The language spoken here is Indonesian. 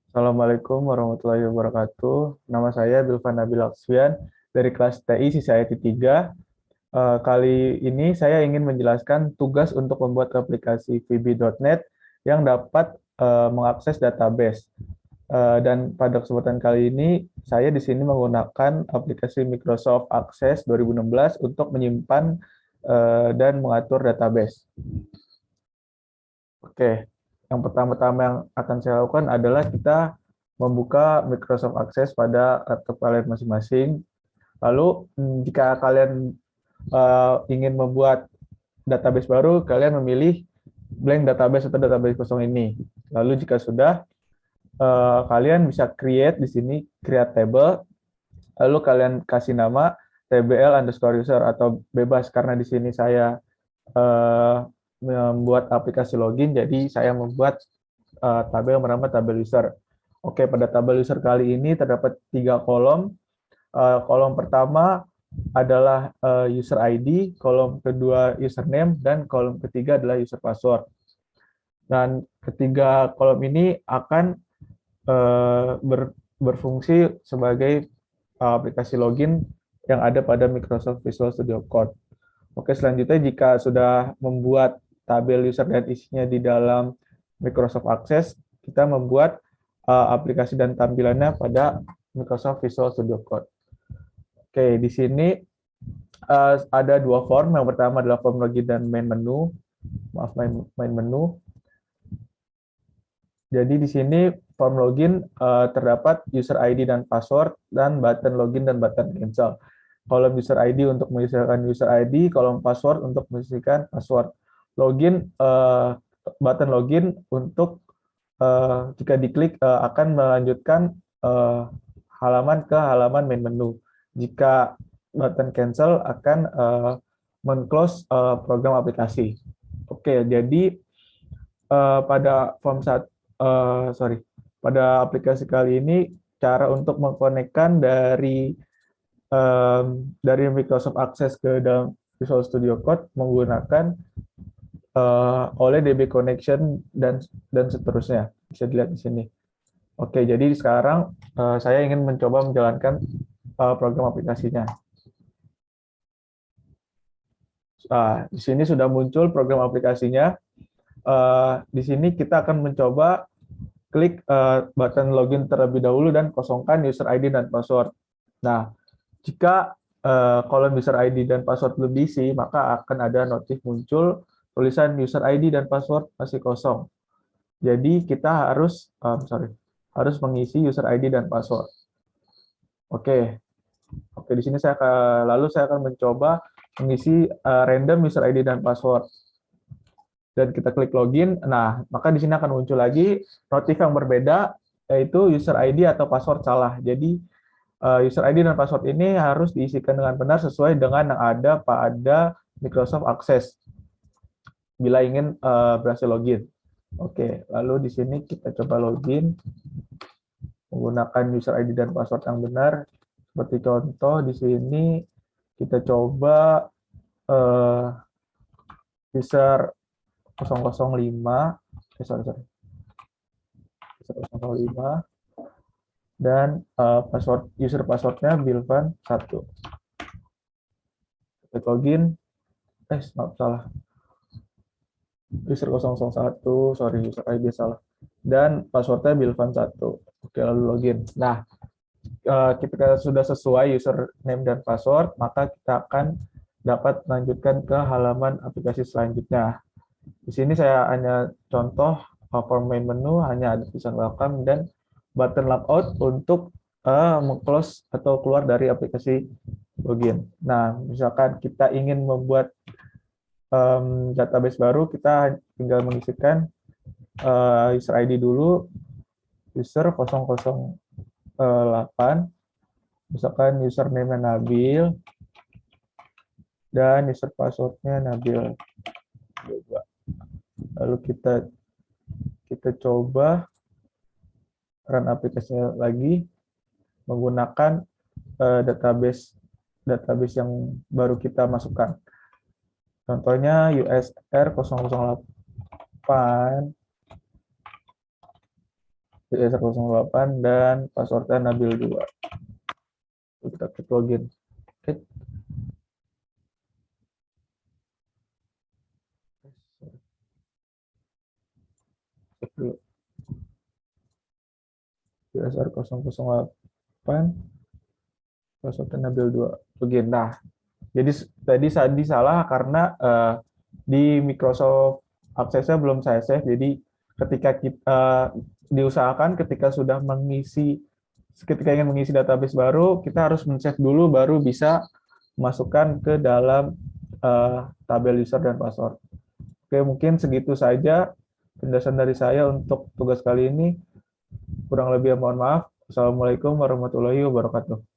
Assalamualaikum warahmatullahi wabarakatuh. Nama saya Bilvan Nabil Aksfian dari kelas TI Society 3. Kali ini saya ingin menjelaskan tugas untuk membuat aplikasi VB.NET yang dapat mengakses database. Dan pada kesempatan kali ini, saya di sini menggunakan aplikasi Microsoft Access 2016 untuk menyimpan dan mengatur database. Oke, yang pertama-tama yang akan saya lakukan adalah kita membuka Microsoft Access pada laptop kalian masing-masing. Lalu, jika kalian ingin membuat database baru, kalian memilih blank database atau database kosong ini. Lalu, jika sudah, kalian bisa create di sini, create table. Lalu kalian kasih nama tbl_user atau bebas, karena di sini saya membuat aplikasi login, jadi saya membuat tabel bernama tabel user. Oke, pada tabel user kali ini terdapat 3 kolom. Kolom pertama adalah user ID, kolom kedua username, dan kolom ketiga adalah user password. Dan ketiga kolom ini akan berfungsi sebagai aplikasi login yang ada pada Microsoft Visual Studio Code. Oke, selanjutnya jika sudah membuat tabel user dan isinya di dalam Microsoft Access, kita membuat aplikasi dan tampilannya pada Microsoft Visual Studio Code. Oke, di sini ada 2 form. Yang pertama adalah form login dan main menu. Maaf, main menu. Jadi di sini form login terdapat user ID dan password, dan button login dan button cancel. Kolom user ID untuk mengisikan user ID, kolom password untuk mengisikan password. Login, button login untuk jika diklik akan melanjutkan halaman ke halaman main menu. Jika button cancel akan men-close program aplikasi. Oke, jadi pada pada aplikasi kali ini cara untuk mengkonekkan dari Microsoft Access ke dalam Visual Studio Code menggunakan oleh DB connection dan seterusnya. Bisa dilihat di sini. Oke, jadi sekarang saya ingin mencoba menjalankan program aplikasinya. Di sini sudah muncul program aplikasinya. Di sini kita akan mencoba klik button login terlebih dahulu dan kosongkan user ID dan password. Nah, jika kolom user ID dan password belum diisi, maka akan ada notif muncul tulisan user ID dan password masih kosong. Jadi kita harus mengisi user ID dan password. Oke, di sini saya akan mencoba mengisi random user ID dan password. Dan kita klik login. Nah, maka di sini akan muncul lagi notif yang berbeda, yaitu user ID atau password salah. Jadi user ID dan password ini harus diisikan dengan benar sesuai dengan yang ada pada Microsoft Access bila ingin berhasil login. Oke, lalu di sini kita coba login menggunakan user ID dan password yang benar. Seperti contoh di sini kita coba user 005, 005, dan user passwordnya Bilvan 1. Kita login, salah. User 001, user ID salah. Dan passwordnya Bilvan 1. Oke, lalu login. Nah, ketika sudah sesuai username dan password, maka kita akan dapat melanjutkan ke halaman aplikasi selanjutnya. Di sini saya hanya contoh form main menu, hanya ada tulisan welcome dan button logout untuk meng-close atau keluar dari aplikasi login. Nah, misalkan kita ingin membuat database baru, kita tinggal mengisikan user ID dulu, user 008, misalkan username Nabil, dan user passwordnya Nabil. Lalu kita coba run aplikasinya lagi menggunakan database yang baru kita masukkan. Contohnya USR 008 user08 dan passwordnya Nabil2. Kita klik login. Oke. Cek dulu. user008 passwordnya Nabil2 login. Nah, jadi tadi Sandi salah karena di Microsoft aksesnya belum saya save. Jadi ketika kita diusahakan ketika ingin mengisi database baru, kita harus men-save dulu baru bisa masukkan ke dalam tabel user dan password. Oke, mungkin segitu saja penjelasan dari saya untuk tugas kali ini. Kurang lebih mohon maaf. Assalamualaikum warahmatullahi wabarakatuh.